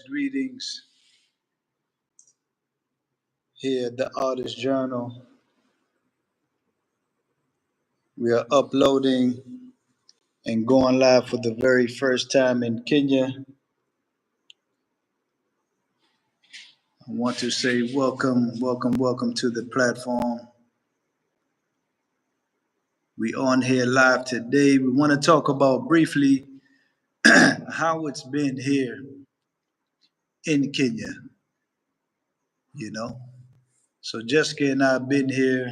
Greetings here at the Artist Journal. We are uploading and going live for the very first time in Kenya. I want to say welcome to the platform. We on here live today. We want to talk about briefly how it's been here in Kenya, you know. So Jessica and I have been here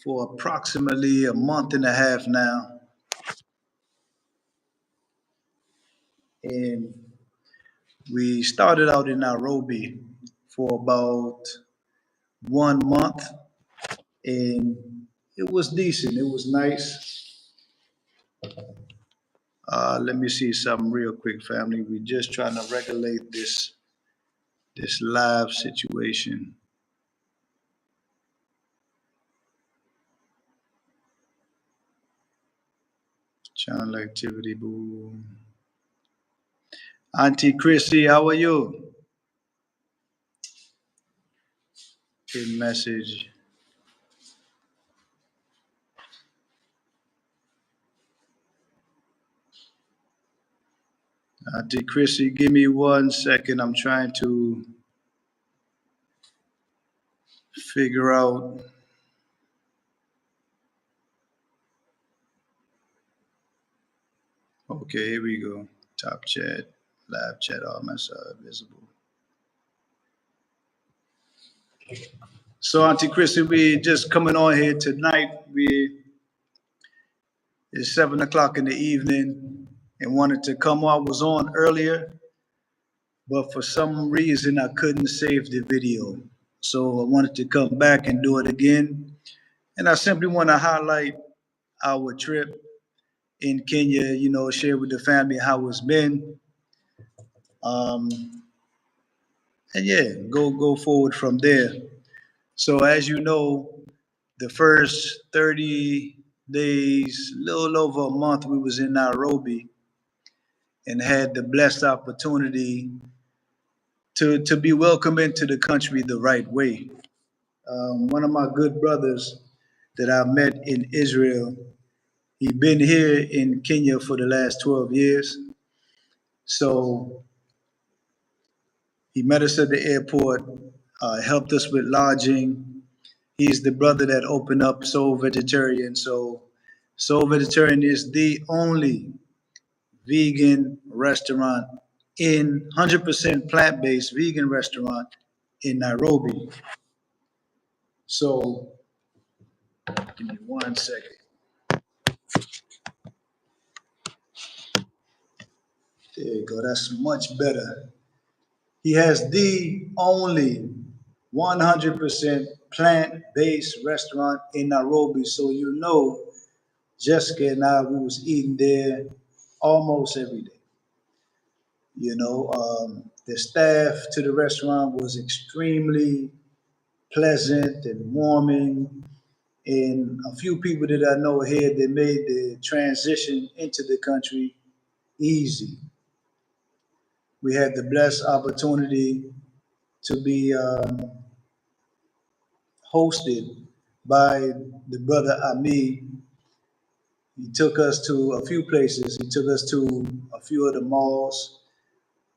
for approximately a month and a half now. And we started out in Nairobi for about 1 month, and it was decent. It was nice. Let me see something real quick, family. We're just trying to regulate this live situation. Channel activity, boom. Auntie Chrissy, how are you? Good message. Auntie Chrissy, give me 1 second. I'm trying to figure out. Okay, here we go. Top chat, live chat, all mess visible. So, Auntie Chrissy, we just coming on here tonight. It's 7 o'clock in the evening and wanted to come on. I was on earlier, but for some reason I couldn't save the video. So I wanted to come back and do it again. And I simply want to highlight our trip in Kenya, share with the family how it's been. And yeah, go forward from there. So as you know, the first 30 days, a little over a month, we was in Nairobi and had the blessed opportunity to be welcomed into the country the right way. One of my good brothers that I met in Israel, he been here in Kenya for the last 12 years. So he met us at the airport, helped us with lodging. He's the brother that opened up Soul Vegetarian. So Soul Vegetarian is the only vegan restaurant 100% plant-based vegan restaurant in Nairobi. So give me 1 second. There you go. That's much better. He has the only 100% plant-based restaurant in Nairobi. So Jessica and I, we was eating there almost every day. The staff to the restaurant was extremely pleasant and warming. And a few people that I know here, they made the transition into the country easy. We had the blessed opportunity to be hosted by the brother Ami. He took us to a few places. He took us to a few of the malls,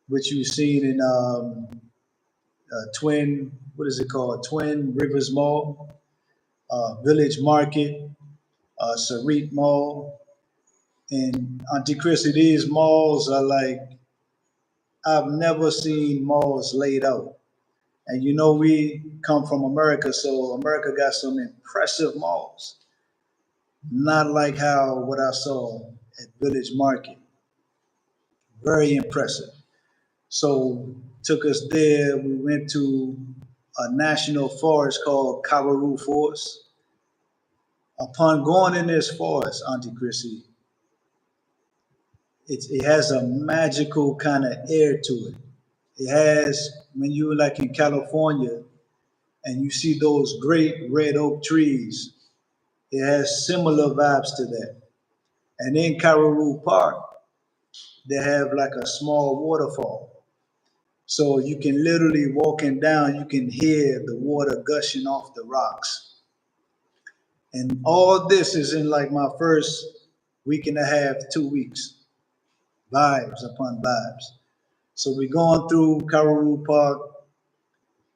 which you've seen in Twin Rivers Mall, Village Market, Sarit Mall. And Auntie Chrissy, these malls are like, I've never seen malls laid out. And we come from America, so America got some impressive malls. Not like what I saw at Village Market. Very impressive. So took us there. We went to a national forest called Karoo Forest. Upon going in this forest, Auntie Chrissy, it has a magical kind of air to it. It has, when you're like in California and you see those great red oak trees, it has similar vibes to that. And in Karoo Park, they have like a small waterfall. So you can literally walking down, you can hear the water gushing off the rocks. And all this is in like my first week and a half, 2 weeks. Vibes upon vibes. So we're going through Karoo Park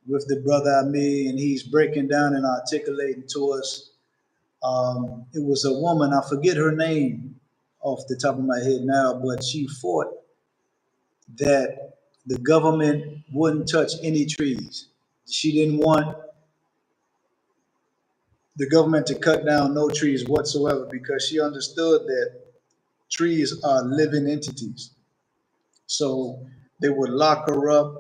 with the brother Ami, and he's breaking down and articulating to us. It was a woman, I forget her name off the top of my head now, but she fought that the government wouldn't touch any trees. She didn't want the government to cut down no trees whatsoever because she understood that trees are living entities. So they would lock her up,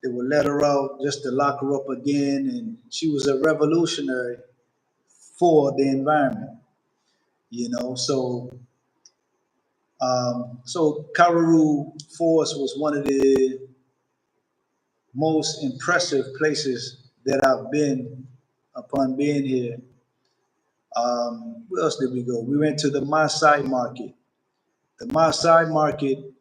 they would let her out just to lock her up again. And she was a revolutionary for the environment, you know. So Karoo Forest was one of the most impressive places that I've been upon being here. Where else did we go? We went to the Maasai market. The Maasai market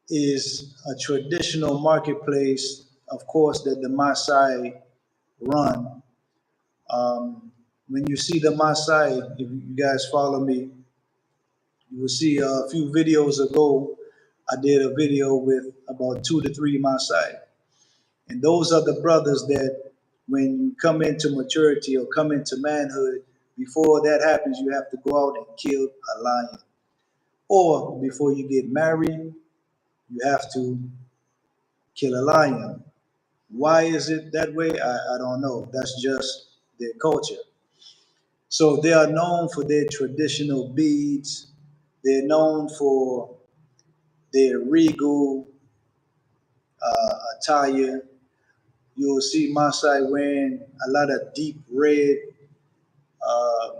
is a traditional marketplace, of course, that the Maasai run. When you see the Maasai, if you guys follow me, you will see a few videos ago, I did a video with about 2 to 3 Maasai. And those are the brothers that when you come into maturity or come into manhood, before that happens, you have to go out and kill a lion. Or before you get married, you have to kill a lion. Why is it that way? I don't know. That's just their culture. So they are known for their traditional beads. They're known for their regal attire. You'll see Maasai wearing a lot of deep red uh,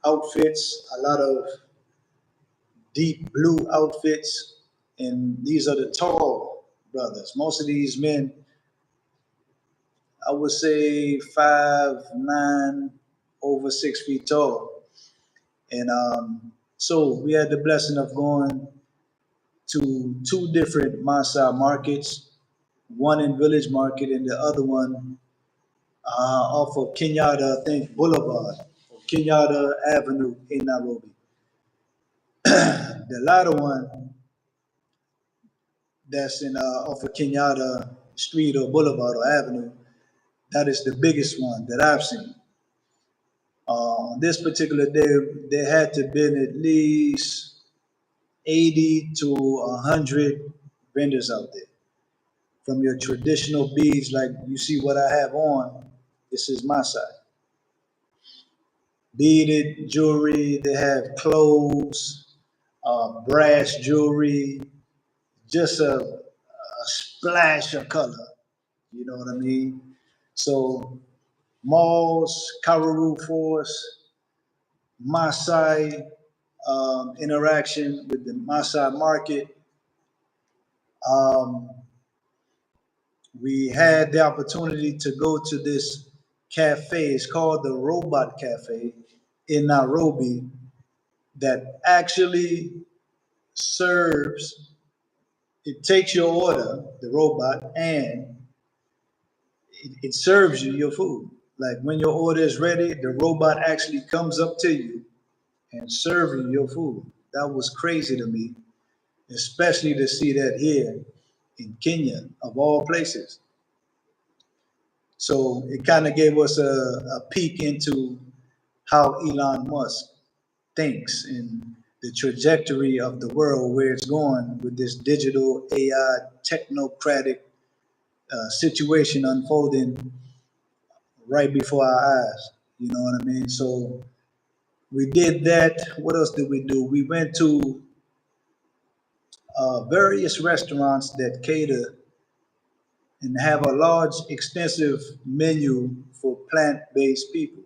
outfits, a lot of deep blue outfits, and these are the tall brothers. Most of these men, I would say 5'9", over 6 feet tall. And so we had the blessing of going to 2 different Maasai markets, one in Village Market and the other one off of Kenyatta, I think, Boulevard, or Kenyatta Avenue in Nairobi. The latter one that's in off of Kenyatta Street or Boulevard or Avenue, that is the biggest one that I've seen. On this particular day, there had to have been at least 80 to 100 vendors out there. From your traditional beads, like you see what I have on, this is my side. Beaded jewelry, they have clothes, brass jewelry, just a splash of color. You know what I mean? So malls, Karoo Force, Maasai interaction with the Maasai market. Um, we had the opportunity to go to this cafe. It's called the Robot Cafe in Nairobi that actually serves, it takes your order, the robot, and it serves you your food. Like when your order is ready, the robot actually comes up to you and serves you your food. That was crazy to me, especially to see that here in Kenya, of all places. So it kind of gave us a peek into how Elon Musk thinks and the trajectory of the world, where it's going with this digital AI technocratic situation unfolding right before our eyes. You know what I mean? So we did that. What else did we do? We went to various restaurants that cater and have a large, extensive menu for plant-based people,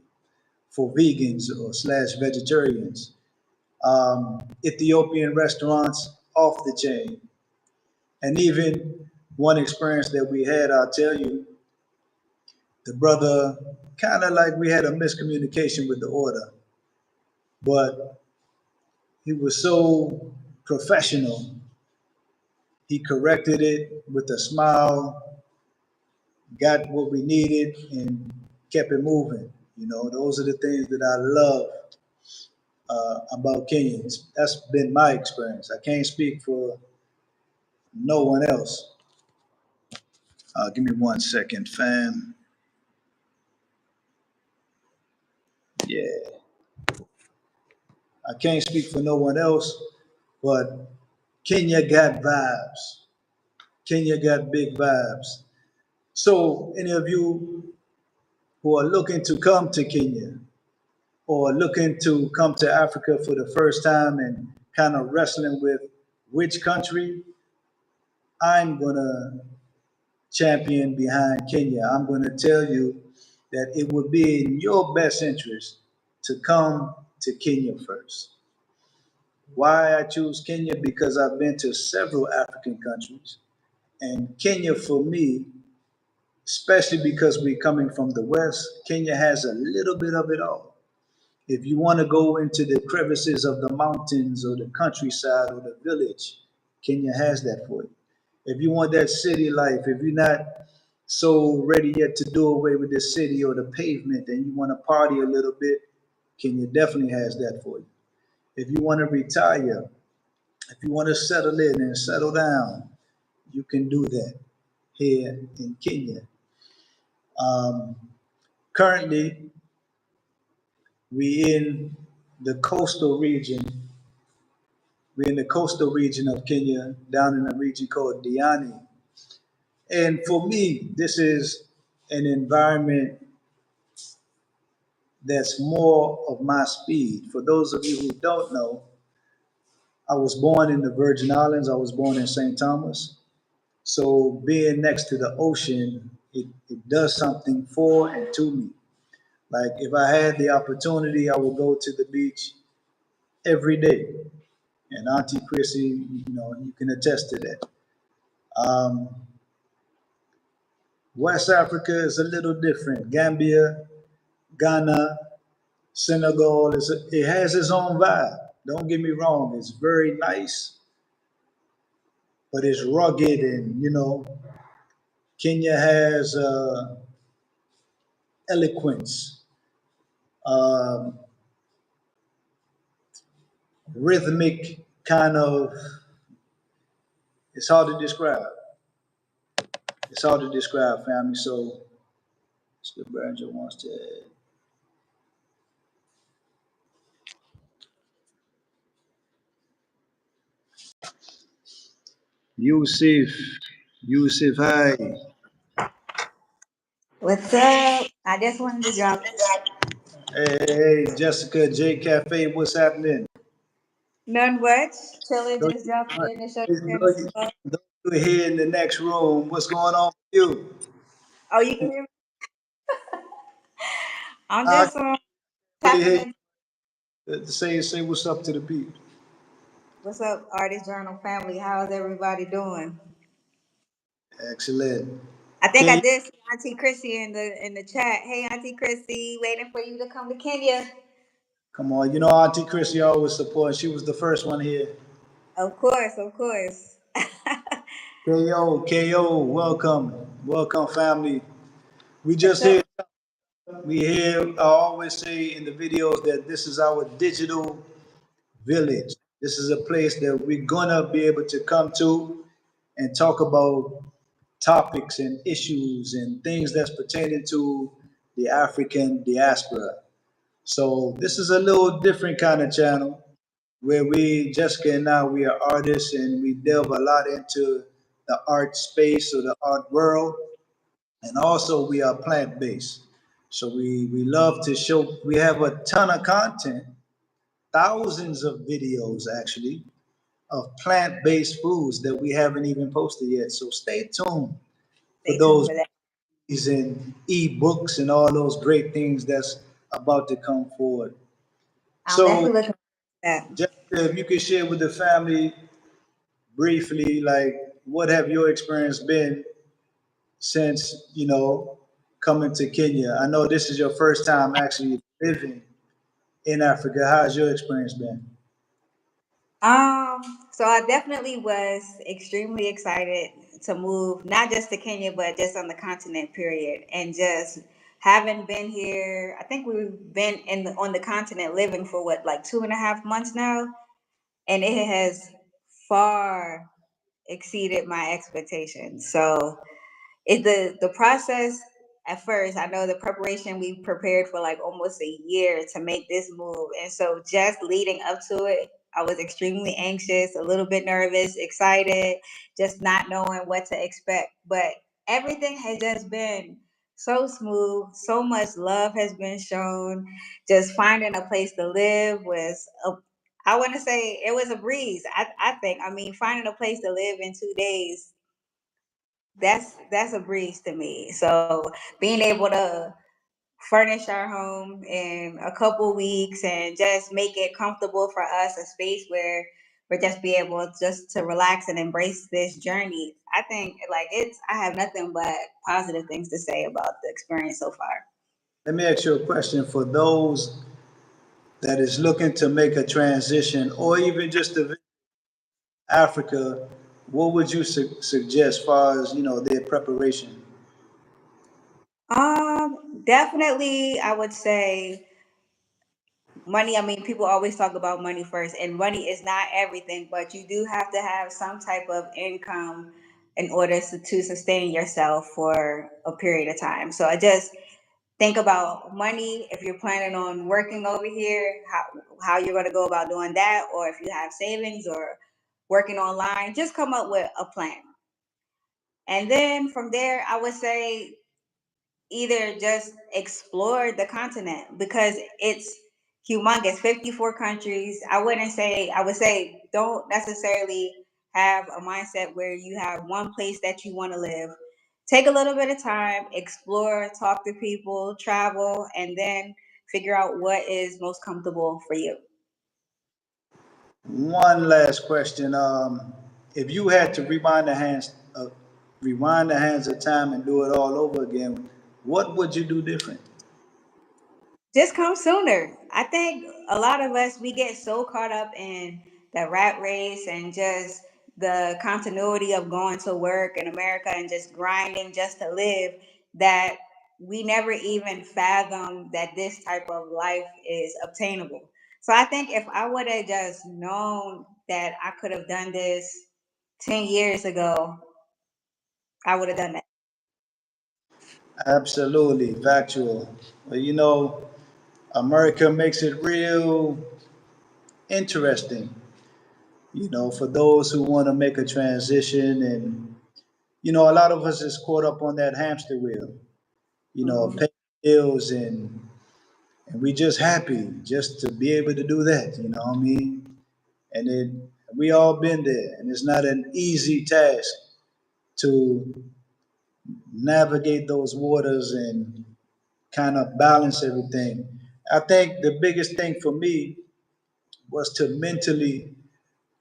for vegans or slash vegetarians. Ethiopian restaurants off the chain. And even one experience that we had, I'll tell you, the brother kind of like we had a miscommunication with the order, but he was so professional. He corrected it with a smile, got what we needed, and kept it moving. You know, those are the things that I love about Kenyans. That's been my experience. I can't speak for no one else. Give me 1 second, fam. Yeah, I can't speak for no one else, but Kenya got vibes. Kenya got big vibes. So, any of you who are looking to come to Kenya or looking to come to Africa for the first time and kind of wrestling with which country, I'm going to champion behind Kenya. I'm going to tell you that it would be in your best interest to come to Kenya first. Why I choose Kenya? Because I've been to several African countries, and Kenya for me, especially because we're coming from the West, Kenya has a little bit of it all. If you want to go into the crevices of the mountains or the countryside or the village, Kenya has that for you. If you want that city life, if you're not so ready yet to do away with the city or the pavement and you want to party a little bit, Kenya definitely has that for you. If you want to retire, if you want to settle in and settle down, you can do that here in Kenya. Um, Currently, we in the coastal region. We're in the coastal region of Kenya, down in a region called Diani. And for me, this is an environment that's more of my speed. For those of you who don't know, I was born in the Virgin Islands. I was born in St. Thomas. So being next to the ocean, it does something for and to me. Like if I had the opportunity, I would go to the beach every day. And Auntie Chrissy, you know, you can attest to that. Um, West Africa is a little different. Gambia, Ghana, Senegal, it has its own vibe. Don't get me wrong, it's very nice, but it's rugged and, you know, Kenya has eloquence, um, rhythmic kind of, it's hard to describe. It's hard to describe, family. So, Mr. Berger wants to add. Yusuf, Yusuf, hi. What's up? I just wanted to drop. Hey, Jessica, J Cafe, what's happening? None much. Chilling, Know just dropping you, in the show. know you, know you here in the next room. What's going on with you? Oh, you can hear me? I'm I just can really tapping hear in. you. Say what's up to the people. What's up, Artist Journal family? How's everybody doing? Excellent. I think I Can you did see Auntie Chrissy in the chat. Hey, Auntie Chrissy, waiting for you to come to Kenya. come on? You know Auntie Chrissy always supports. She was the first one here. Of course, of course. KO, welcome, welcome, family. We What's just up? here. We here. I always say in the videos that this is our digital village. This is a place that we're gonna be able to come to and talk about topics and issues and things that's pertaining to the African diaspora. So this is a little different kind of channel where we, Jessica and I, we are artists and we delve a lot into the art space or the art world. And also we are plant based. So we love to show, we have a ton of content, thousands of videos actually, of plant based foods that we haven't even posted yet. So stay tuned for Stay tuned those for that. and e-books and all those great things that's about to come forward. I'm So, definitely looking for that. Jessica, if you could share with the family briefly, like what have your experience been since coming to Kenya? I know this is your first time actually living in Africa. How's your experience been? Um, So I definitely was extremely excited to move, not just to Kenya, but just on the continent, period. And just having been here, I think we've been on the continent living for what, like 2.5 months now, and it has far exceeded my expectations. So the process at first, I know the preparation, we prepared for like almost a year to make this move, and so just leading up to it, I was extremely anxious, a little bit nervous, excited, just not knowing what to expect. But everything has just been so smooth. So much love has been shown. Just finding a place to live was a, I want to say it was a breeze. I think, I mean, finding a place to live in 2 days, that's a breeze to me. So being able to furnish our home in a couple weeks and just make it comfortable for us, a space where we're just be able just to relax and embrace this journey. I think like I have nothing but positive things to say about the experience so far. Let me ask you a question for those that is looking to make a transition or even just to visit Africa. What would you suggest as far as, their preparation? Definitely I would say money. I mean, people always talk about money first, and money is not everything, but you do have to have some type of income in order to sustain yourself for a period of time. So I just think about money. If you're planning on working over here, how you're going to go about doing that, or if you have savings or working online, just come up with a plan. And then from there, I would say either just explore the continent because it's humongous, 54 countries. I would say don't necessarily have a mindset where you have one place that you want to live. Take a little bit of time, explore, talk to people, travel, and then figure out what is most comfortable for you. One last question. If you had to rewind the hands of time and do it all over again, what would you do different? Just come sooner. I think a lot of us, we get so caught up in the rat race and just the continuity of going to work in America and just grinding just to live, that we never even fathom that this type of life is obtainable. So I think if I would have just known that I could have done this 10 years ago, I would have done that. Absolutely, factual. Well, America makes it real interesting, for those who want to make a transition. And, a lot of us is caught up on that hamster wheel, Mhm. paying bills and we just happy just to be able to do that, you know what I mean? And we all been there, and it's not an easy task to navigate those waters and kind of balance everything. I think the biggest thing for me was to mentally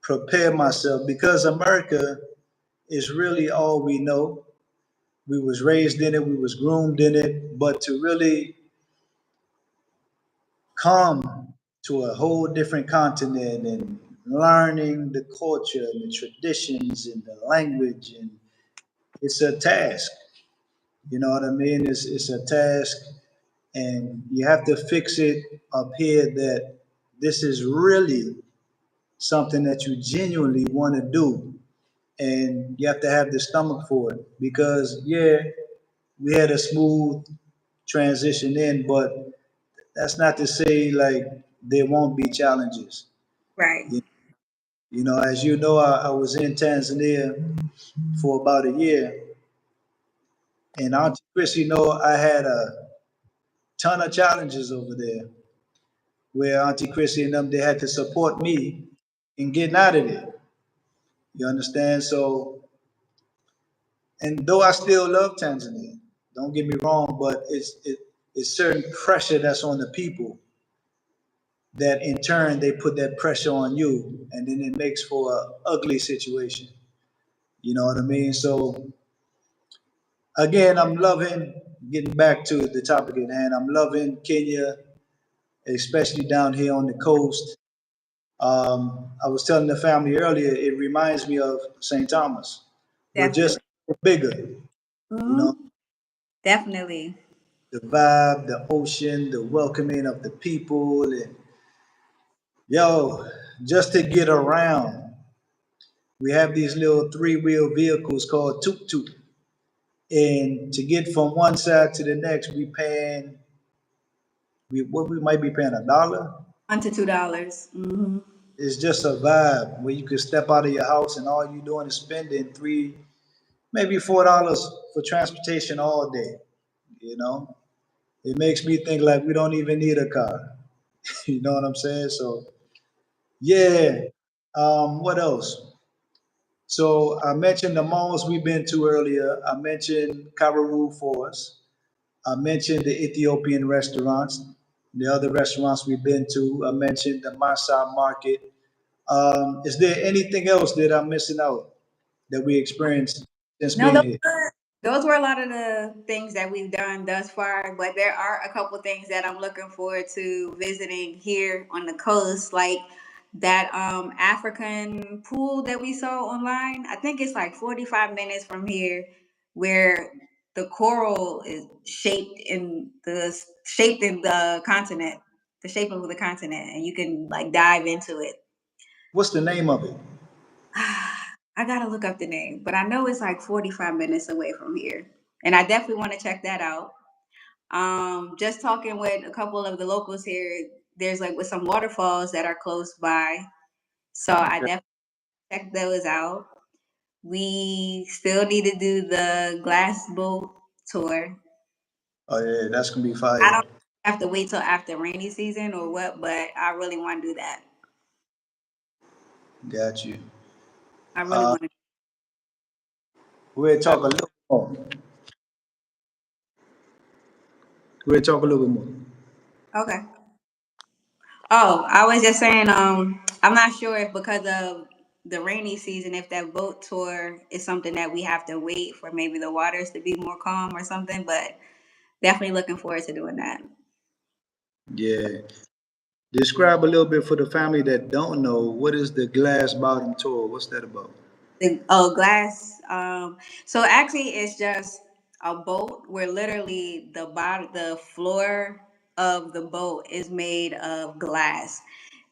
prepare myself because America is really all we know. We was raised in it, we was groomed in it, but to really come to a whole different continent and learning the culture and the traditions and the language, and it's a task. You know what I mean? It's a task, and you have to fix it up here that this is really something that you genuinely want to do, and you have to have the stomach for it. Because yeah, we had a smooth transition in, but that's not to say like there won't be challenges. Right. You, as you know, I was in Tanzania for about a year, and Auntie Chris, I had a ton of challenges over there where Auntie Chrissy and them, they had to support me in getting out of there. You understand? So, and though I still love Tanzania, don't get me wrong, but it's certain pressure that's on the people that in turn they put that pressure on you, and then it makes for a ugly situation. You know what I mean? So again, I'm loving getting back to the topic at hand. I'm loving Kenya, especially down here on the coast. I was telling the family earlier, it reminds me of St. Thomas, but just Definitely. bigger. You know, Hmm. Definitely. the vibe, the ocean, the welcoming of the people, and yo, just to get around, we have these little three-wheel vehicles called tuk-tuk, and to get from one side to the next, we might be paying $1. $1 to $2. Hmm. It's just a vibe where you could step out of your house and all you doing is spending maybe $4 for transportation all day. You know, it makes me think like we don't even need a car. You know what I'm saying? So yeah. What else? So I mentioned the malls we've been to earlier. I mentioned Kararoo Forest. I mentioned the Ethiopian restaurants, the other restaurants we've been to. I mentioned the Marsa Market. Is there anything else that I'm missing out that we experienced since No, being here? those were a lot of the things that we've done thus far, but there are a couple things that I'm looking forward to visiting here on the coast, like that African pool that we saw online. I think it's like 45 minutes from here, where the coral is shaped in the continent, the shape of the continent, and you can like dive into it. What's the name of it? I gotta look up the name, but I know it's like 45 minutes away from here. And I definitely want to check that out. Just talking with a couple of the locals here, there's like with some waterfalls that are close by. So I Okay. definitely check those out. We still need to do the glass boat tour. Oh yeah, that's gonna be I fire. don't have to wait till after rainy season or what, but I really want to do that. Got you. I really Uh, want to. we'll talk a little more. We'll talk a little bit more. Okay. Oh, I was just saying, I'm not sure if because of the rainy season, if that boat tour is something that we have to wait for maybe the waters to be more calm or something, but definitely looking forward to doing that. Yeah. Describe a little bit for the family that don't know what is the glass bottom tour. What's that about? Glass. So actually, it's just a boat where literally the floor of the boat is made of glass.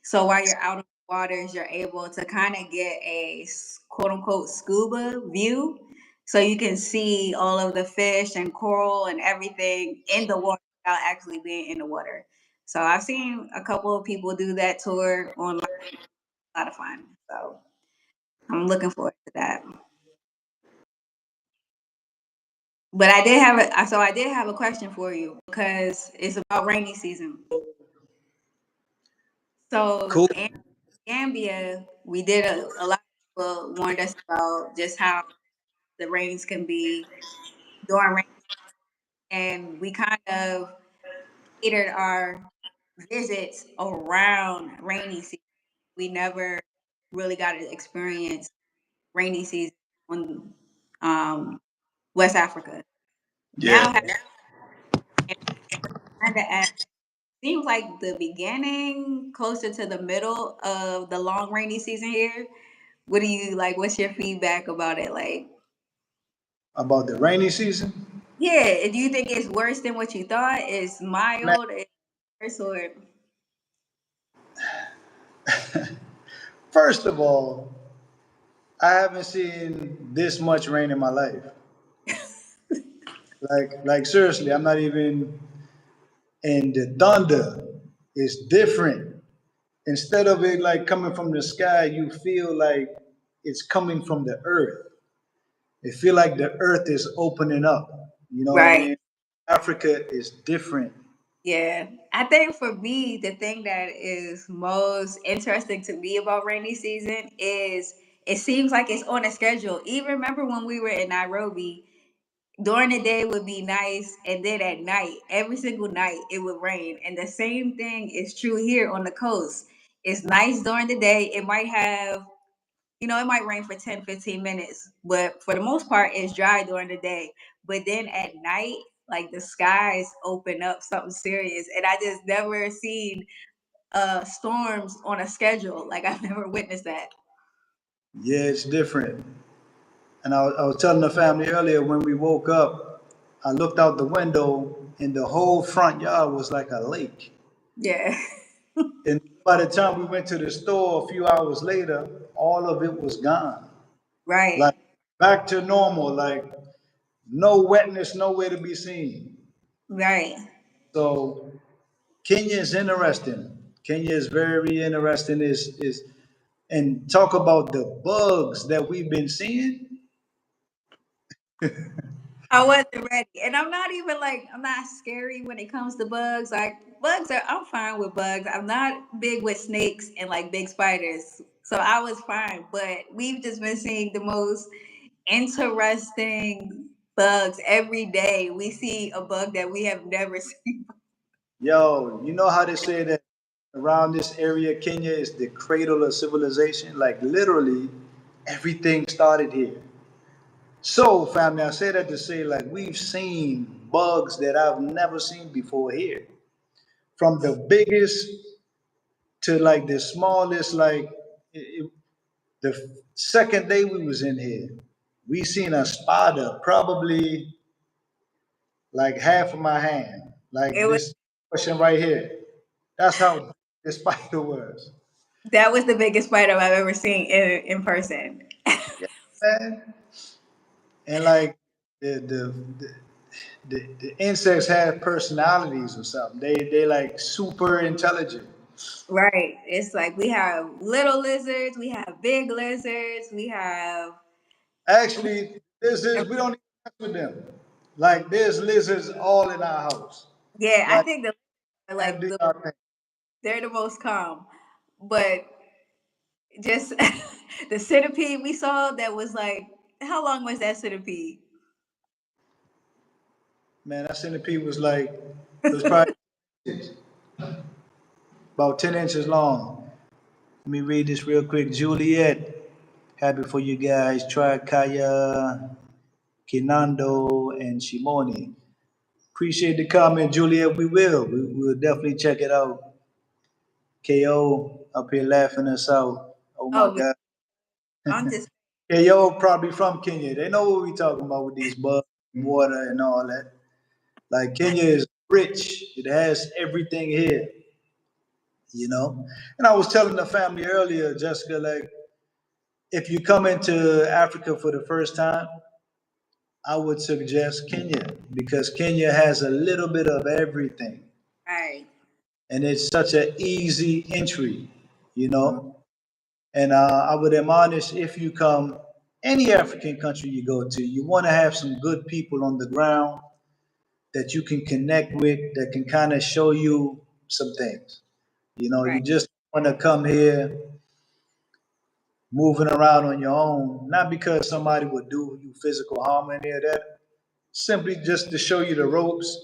So while you're out on the waters, you're able to kind of get a quote unquote scuba view. So you can see all of the fish and coral and everything in the water without actually being in the water. So I've seen a couple of people do that tour online. A lot of fun. So I'm looking forward to that. But I did have a question for you because it's about rainy season. So Cool. in Gambia, we did a lot of people warned us about just how the rains can be during rain, and we kind of catered our visits around rainy season. We never really got to experience rainy season on um, West Africa. Yeah. Now, kind of seems like the beginning, closer to the middle of the long rainy season here. What do you like? What's your feedback about it? Like, About the rainy season? yeah, do you think it's worse than what you thought? It's Man, mild, it's worse, or first of all, I haven't seen this much rain in my life. Like seriously, I'm not even. And the thunder is different. Instead of it like coming from the sky, you feel like it's coming from the earth. It feel like the earth is opening up. You know what I right? mean? Africa is different. Yeah, I think for me, the thing that is most interesting to me about rainy season is it seems like it's on a schedule. Even remember when we were in Nairobi, during the day would be nice, and then at night, every single night, it would rain. And the same thing is true here on the coast. It's nice during the day. It might have, it might rain for 10, 15 minutes, but for the most part, it's dry during the day. But then at night, like the skies open up something serious. And I just never seen storms on a schedule. Like I've never witnessed that. Yeah, it's different. And I was telling the family earlier when we woke up, I looked out the window and the whole front yard was like a lake. Yeah. And by the time we went to the store a few hours later, all of it was gone. Right. Like back to normal, like no wetness nowhere to be seen. Right. So Kenya is interesting. Kenya is very interesting. Is and talk about the bugs that we've been seeing. I wasn't ready. And I'm not even like, I'm not scary when it comes to bugs. Like, bugs are, I'm fine with bugs. I'm not big with snakes and like big spiders. So I was fine. But we've just been seeing the most interesting bugs every day. We see a bug that we have never seen. Yo, you know how they say that around this area, Kenya is the cradle of civilization? Like literally, everything started here. So, family, I say that to say, like, we've seen bugs that I've never seen before here. From the biggest to like the smallest, like the second day we was in here, we seen a spider probably like half of my hand, like It was this portion right here. That's how big the spider was. that was the biggest spider I've ever seen in person. Yeah, man. And like the the the, the insects have personalities or something. They like super intelligent. Right. It's like we have little lizards, we have big lizards, we have Actually, this is we don't even mess with them. Like there's lizards all in our house. yeah, I Like think the and like do our thing. they're the most calm. But just the centipede we saw that was like how long was that centipede? Man, that centipede was like it was probably about 10 inches long. Let me read this real quick. Juliet, happy for you guys. Try Kaya, Kinando, and Shimoni. Appreciate the comment, Juliet. We will. We'll definitely check it out. KO up here laughing us out. Oh my Oh, God. I'm just KO probably from Kenya. They know what we talking about with these bugs, and water, and all that. Like Kenya is rich. It has everything here, you know. And I was telling the family earlier, Jessica, like if you come into Africa for the first time, I would suggest Kenya because Kenya has a little bit of everything. right. And it's such an easy entry, you Mhm. know. And I would admonish if you come any African country you go to, you want to have some good people on the ground that you can connect with, that can kind of show you some things. You know, you Right. just want to come here moving around on your own, not because somebody would do you physical harm or any of that, simply just to show you the ropes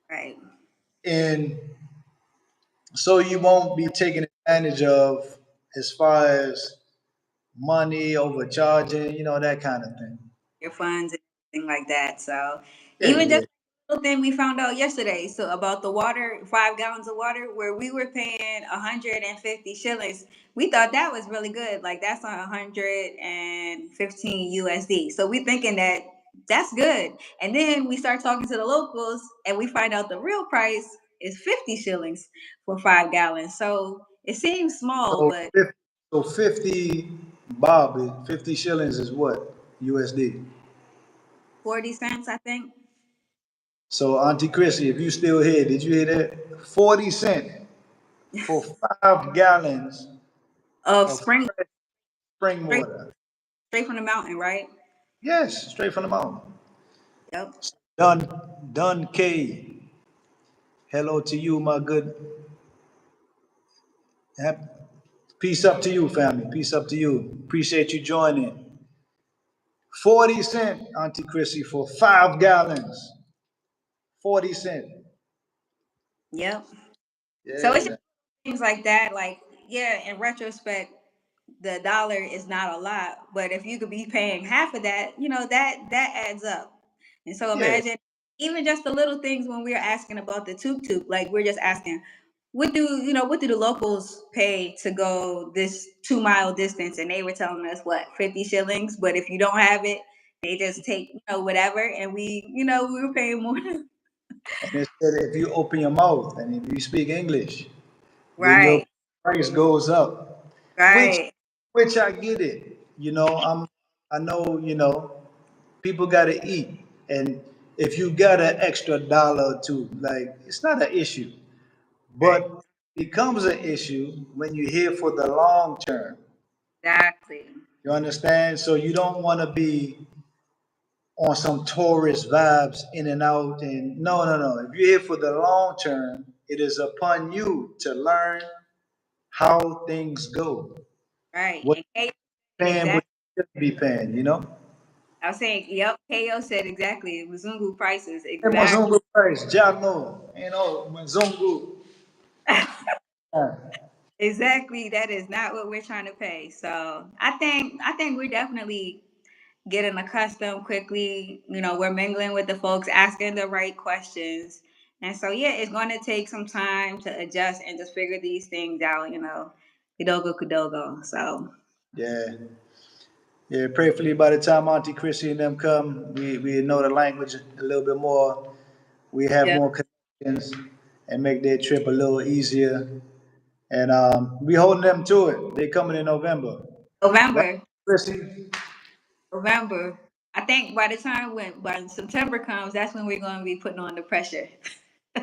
Right. and so you won't be taken advantage of as far as money, overcharging, that kind of thing. Your funds and everything like that. So Yeah, even yeah. just a little thing we found out yesterday. So about the water, 5 gallons of water, where we were paying 150 shillings. We thought that was really good. Like that's on 115 USD. So we thinking that that's good. And then we start talking to the locals and we find out the real price is 50 shillings for 5 gallons. So it seems small, So but 50, so 50 Bob, 50 shillings is what? USD. 40 cents, I think, So Auntie Chrissy, if you still here, did you hear that? 40 cents for 5 gallons of of spring fresh spring straight water. straight from the mountain, right? Yes, straight from the mountain. Yep. Done K. Hello to you, my good. Peace up to you, family. Peace up to you. Appreciate you joining. 40 cent, Auntie Chrissy, for 5 gallons. 40 cent. Yep. So Yeah, it's just man. things like that. Like, yeah, in retrospect, the dollar is not a lot, but if you could be paying half of that, that adds up. And so Yeah. imagine even just the little things when we're asking about the tuk tuk, like we're just asking, what do the locals pay to go this 2 mile distance? And they were telling us what, 50 shillings, but if you don't have it, they just take, whatever. And we were paying more. And it said if you open your mouth and if you speak English, then your Right, price goes up. Which right, which I get it. I know, people gotta eat. And if you got an extra dollar or two, like it's not an issue. But right. it becomes an issue when you're here for the long term. Exactly. You understand? So you don't want to be on some tourist vibes in and out. And no, no, no. If you're here for the long term, it is upon you to learn how things go. Right. What And K said paying, what exactly. you should be paying. I was saying, yep, KO said exactly. Mzungu prices, É exactly. Mzungu price, já no, Mzungu. Exactly. That is not what we're trying to pay. So I think we're definitely getting accustomed quickly. We're mingling with the folks, asking the right questions. And so yeah, it's gonna take some time to adjust and just figure these things out. Kidogo Kudogo. So Yeah, yeah. Prayerfully, by the time Auntie Chrissy and them come, we know the language a little bit more. We have yeah. more connections and make their trip a little easier. And we holding them to it. They coming in November, right, November. Chrissy? November. I think by the time when September comes, that's when we're gonna be putting on the pressure.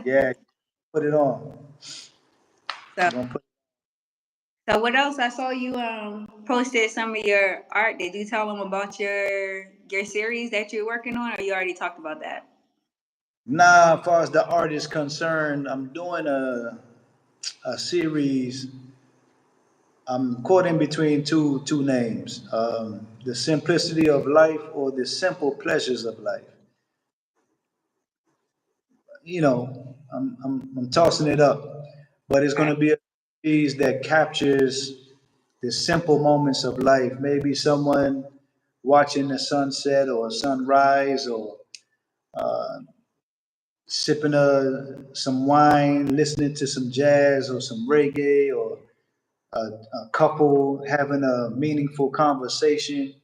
Yeah, put it on. So We're gonna put. so what else? I saw you posted some of your art. Did you tell them about your series that you're working on, or you already talked about that? Nah, as far as the art is concerned, I'm doing a series. I'm caught in between two names: the simplicity of life or the simple pleasures of life. I'm tossing it up, but it's going Right. to be a series that captures the simple moments of life. Maybe someone watching the sunset or sunrise, or uh, sipping some wine, listening to some jazz or some reggae, or a couple having a meaningful conversation.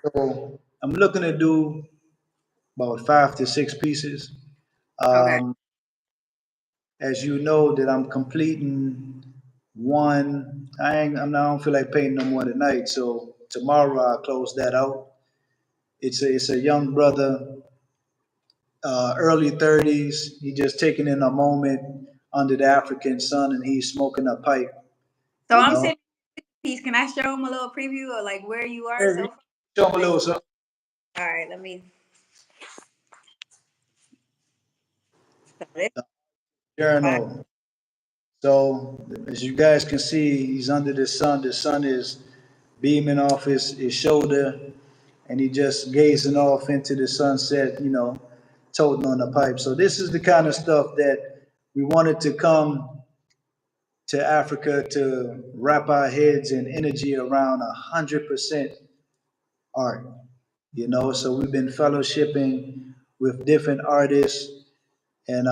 So I'm looking to do about 5 to 6 pieces. Okay. Um, as you know, that I'm completing one. I don't feel like painting no more tonight. So tomorrow I'll close that out. It's a young brother, early 30s. He just taking in a moment under the African sun, and he's smoking a pipe. So You I'm know, sitting piece. Can I show them a little preview of like where you are hey, so far? show him a Like, little something. all right, let me. So this spot. Journal. So as you guys can see, he's under the sun. The sun is beaming off his shoulder, and he just gazing off into the sunset, toting on the pipe. So this is the kind of stuff that we wanted to come to Africa to wrap our heads and energy around 100% art. So we've been fellowshipping with different artists, and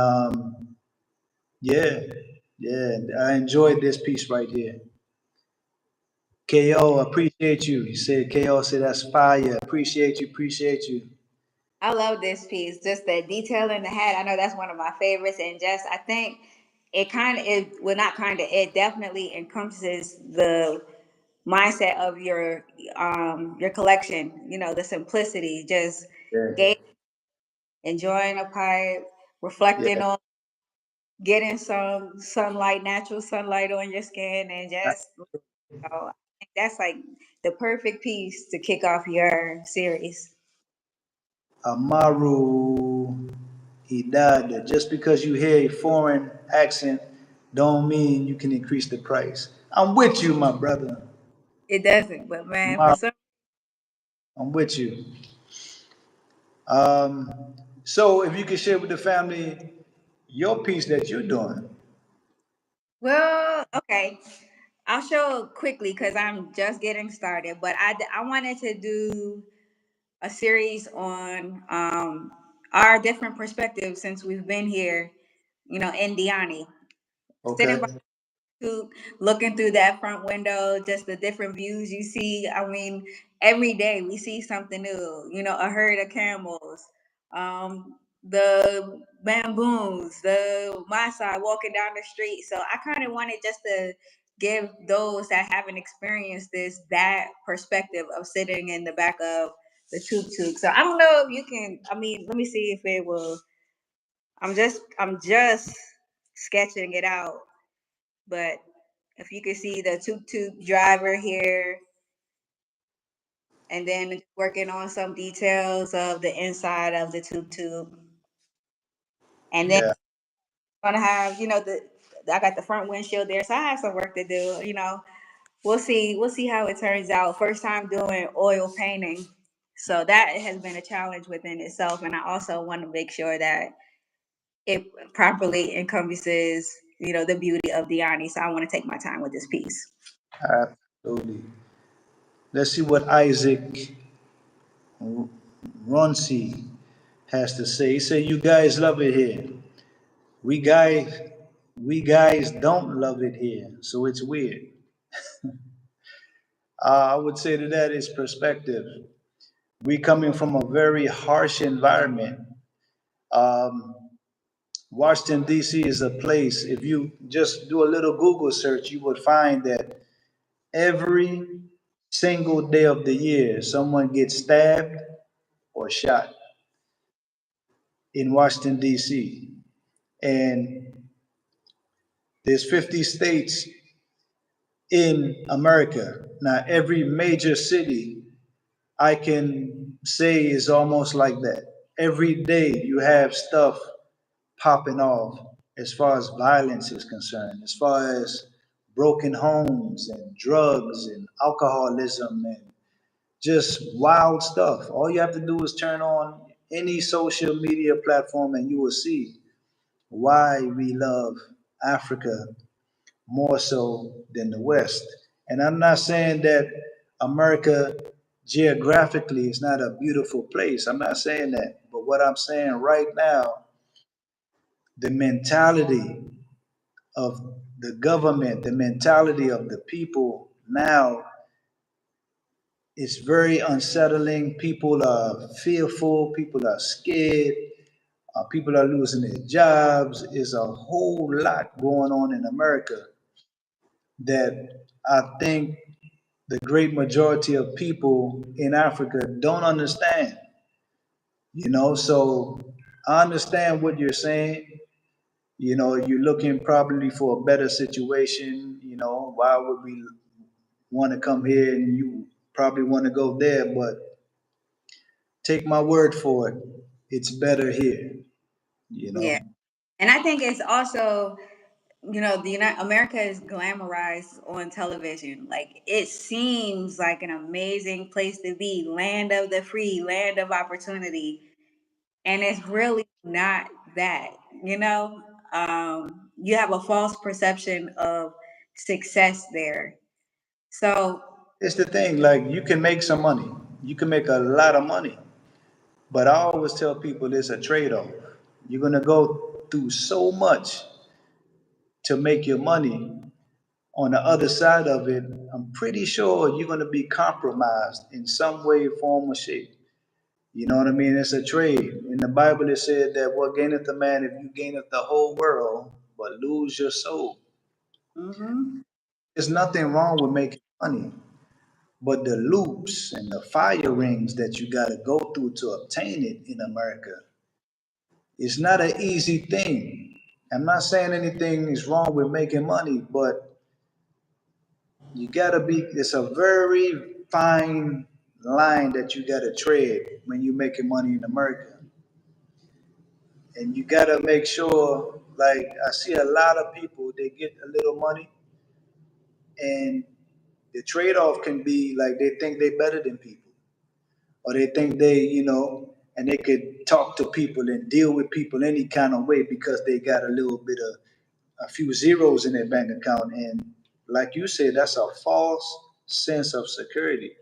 yeah, yeah, I enjoyed this piece right here. KO, appreciate you. He said, KO said, that's fire. Appreciate you, appreciate you. I love this piece. Just the detail in the hat. I know that's one of my favorites, and just I think it kind of it well not kind of it definitely encompasses the mindset of your collection. The simplicity, just Yeah, ga- enjoying a pipe, yeah. reflecting on getting some sunlight, natural sunlight on your skin, and just I think that's like the perfect piece to kick off your series. Amaru, he died. Just because you hear a foreign accent, don't mean you can increase the price. I'm with you, my brother. It doesn't, but man, for Amaru, some I'm with you. Um, so if you could share with the family your piece that you're doing. well, okay. I'll show quickly because I'm just getting started, but I wanted to do a series on our different perspectives since we've been here, in Diani. Okay. sitting looking through that front window, just the different views you see. I mean, every day we see something new. You know, a herd of camels, the bamboos, the Maasai walking down the street. So I kind of wanted just to give those that haven't experienced this that perspective of sitting in the back of the tuk-tuk. So I don't know if you can. I mean, let me see if it will. I'm just sketching it out, but if you can see the tuk-tuk driver here, and then working on some details of the inside of the tuk-tuk, and then Yeah. gonna have, you know, the I got the front windshield there, so I have some work to do. You know, we'll see how it turns out. First time doing oil painting, so that has been a challenge within itself, and I also want to make sure that it properly encompasses, you know, the beauty of Diani. So I want to take my time with this piece. Absolutely. Let's see what Isaac Ronsi has to say. He said, "You guys love it here. We guys, we guys don't love it here, so it's weird." I would say to that is perspective. We coming from a very harsh environment. Um, Washington D.C. is a place. If you just do a little Google search, you would find that every single day of the year, someone gets stabbed or shot in Washington D.C. And there's 50 states in America. Now, every major city I can say is almost like that. Every day you have stuff popping off as far as violence is concerned, as far as broken homes and drugs and alcoholism and just wild stuff. All you have to do is turn on any social media platform and you will see why we love Africa more so than the West. And I'm not saying that America geographically is not a beautiful place. I'm not saying that. But what I'm saying right now, the mentality of the government, the mentality of the people now is very unsettling. People are fearful, people are scared, people are losing their jobs. There's a whole lot going on in America that I think the great majority of people in Africa don't understand. So I understand what you're saying. You're looking probably for a better situation. Why would we want to come here and you probably want to go there? But take my word for it, it's better here, you Yeah. know. And I think it's also, you know, the United America is glamorized on television. Like it seems like an amazing place to be, land of the free, land of opportunity, and it's really not that. You know, you have a false perception of success there. So, It's the thing, like you can make some money, you can make a lot of money, but I always tell people it's a trade-off. You're gonna go through so much to make your money. On the other side of it, I'm pretty sure you're gonna be compromised in some way, form, or shape. You know what I mean? It's a trade. In the Bible, it said that what gaineth a man if you gaineth the whole world but lose your soul? mhm. There's nothing wrong with making money, but the loops and the fire rings that you got to go through to obtain it in America, it's not an easy thing. I'm not saying anything is wrong with making money, but you got to be, it's a very fine line that you got to tread when you're making money in America. And you got to make sure, like, I see a lot of people, they get a little money and the trade off can be like they think they're better than people, or they think and they could talk to people and deal with people any kind of way because they got a little bit of a few zeros in their bank account. And like you said, that's a false sense of security.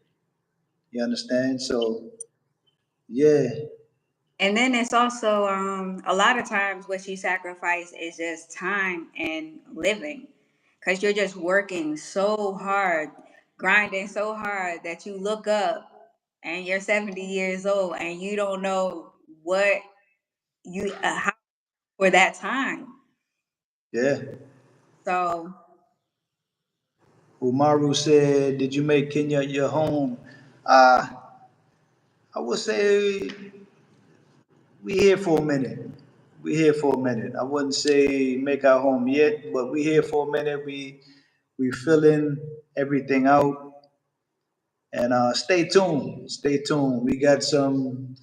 You understand? So, yeah, And then it's also a lot of times what you sacrifice is just time and living, because you're just working so hard, grinding so hard that you look up and you're 70 years old and you don't know what you how for that time. Yeah. So Umaru said, "Did you make Kenya your home?" Uh, I would say we here for a minute. We here for a minute. I wouldn't say make our home yet, but we here for a minute. We filling everything out, and stay tuned. Stay tuned. We got some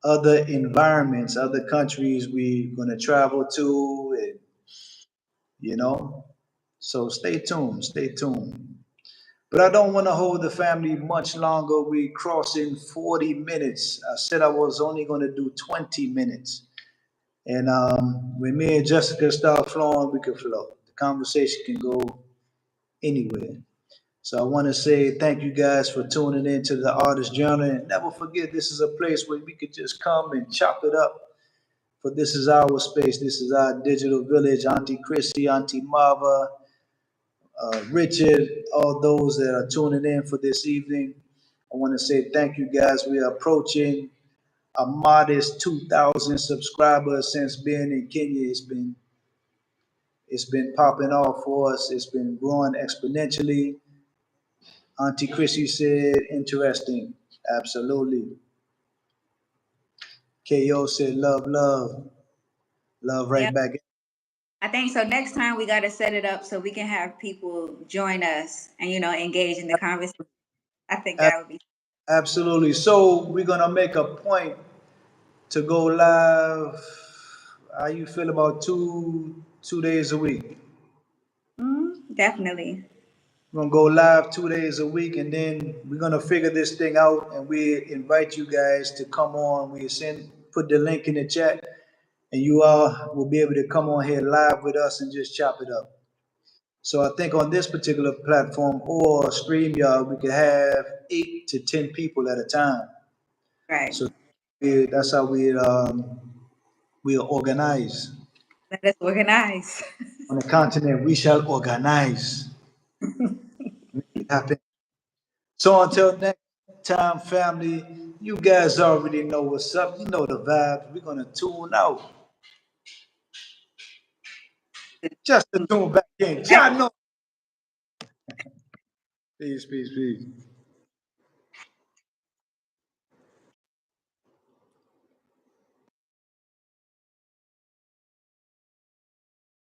other environments, other countries we gonna travel to, and you know. So stay tuned. Stay tuned. But I don't want to hold the family much longer. We crossing 40 minutes. I said I was only going to do 20 minutes. And when me and Jessica start flowing, we can flow. The conversation can go anywhere. So I want to say thank you guys for tuning in to the Artist Journal. And never forget, this is a place where we could just come and chop it up. For this is our space. This is our digital village. Auntie Chrissy, Auntie Marva, Richard, all those that are tuning in for this evening. I want to say thank you guys. We are approaching a modest 2,000 subscribers since being in Kenya. It's been popping off for us. It's been growing exponentially. Auntie Chrissy said, interesting. Absolutely. KO said, love, love, love yeah, right back. I think so. Next time we got to set it up so we can have people join us and engage in the conversation. I think that would be Absolutely. So we're gonna make a point to go live. How you feel about two days a week? definitely We're gonna go live 2 days a week, and then we're gonna figure this thing out. And we invite you guys to come on. We put the link in the chat, and you all will be able to come on here live with us and just chop it up. So I think on this particular platform or StreamYard, we could have 8 to 10 people at a time. right. So that's how we organize. Let us organize. On the continent, we shall organize. Make it happen. So until next time, family, you guys already know what's up. You know the vibe. We're gonna tune out. Just to tune back in. John, no. Peace, peace, peace.